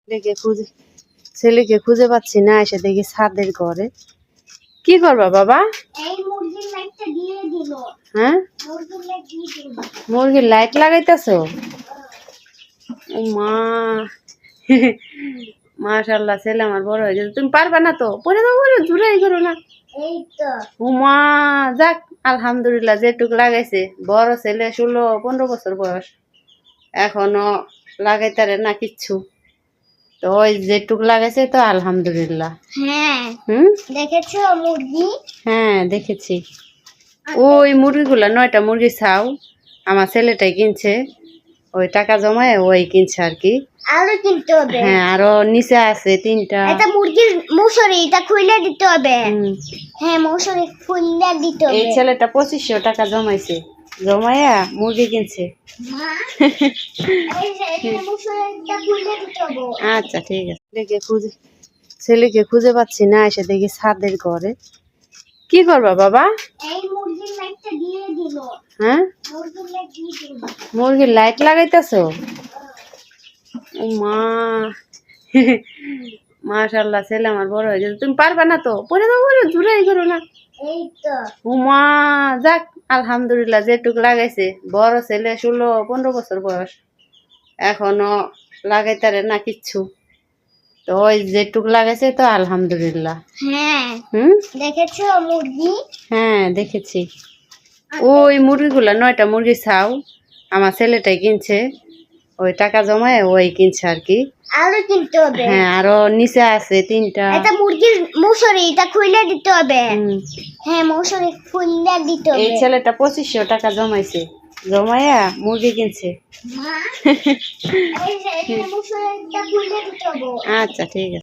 ছেলেকে খুঁজে ছেলেকে খুঁজে পাচ্ছি না, এসে দেখি ছাদের ঘরে। কি করবা বাবা? হ্যাঁ, মুরগির লাইট লাগাইতেছো? মা, মাশাআল্লাহ, ছেলে আমার বড় হয়ে গেছে। তুমি পারবা না তো? পরে দাও, পরে জুড়াই করো না। উমা, যাক আলহামদুলিল্লাহ, যেটুক লাগাইছে। বড় ছেলে 16-15 বছর বয়স, এখনো লাগাইতারে না কিচ্ছু। তো ওই যেটুক লাগাইছে তো আলহামদুলিল্লাহ। হ্যাঁ, দেখেছো মুরগি? হ্যাঁ দেখেছি। ওই মুরগিগুলা 9টা মুরগি ছাও আমার ছেলেটাই কিনছে, ওই টাকা জমায় ওই কিনছে আর কি। আরো কিনতে হবে। হ্যাঁ, আরো নিচে আছে 3টা। এটা মুরগির মশারি, এটা খুলে দিতে হবে। হ্যাঁ, মশারি খুলে দিতে হবে। এই ছেলেটা 2500 টাকা জমাইছে, জমায়া মুরগি কিনছে। আচ্ছা ঠিক আছে। ছেলেকে খুঁজে পাচ্ছি না, এসে দেখি ছাদের ঘরে। কি করবা বাবা? হ্যাঁ, মুরগির লাইট লাগাইতেছো? মা, মাশাআল্লাহ, ছেলে আমার বড় হয়ে গেছে। তুমি পারবা না তো? পরে দাও, পরে জুড়াই করো না। উমা, যাক আলহামদুলিল্লাহ, যেটুক লাগাইছে। বড় ছেলে 16-15 বছর বয়স, এখনো লাগাইতারে না কিচ্ছু। তো ওই যেটুক লাগাইছে তো আলহামদুলিল্লাহ। হ্যাঁ, দেখেছো মুরগি? হ্যাঁ দেখেছি। ওই মুরগিগুলা 9টা মুরগি ছাও আমার ছেলেটাই কিনছে, ওই টাকা জমায় ওই কিনছে আর কি। আরো কিনতে হবে। হ্যাঁ, আরো নিচে আছে 3টা। এটা মুরগির মশারি, এটা খুলে দিতে হবে। হ্যাঁ, মশারি খুলে দিতে হবে। এই ছেলেটা 2500 টাকা জমাইছে, জমায়া মুরগি কিনছে। আচ্ছা ঠিক আছে।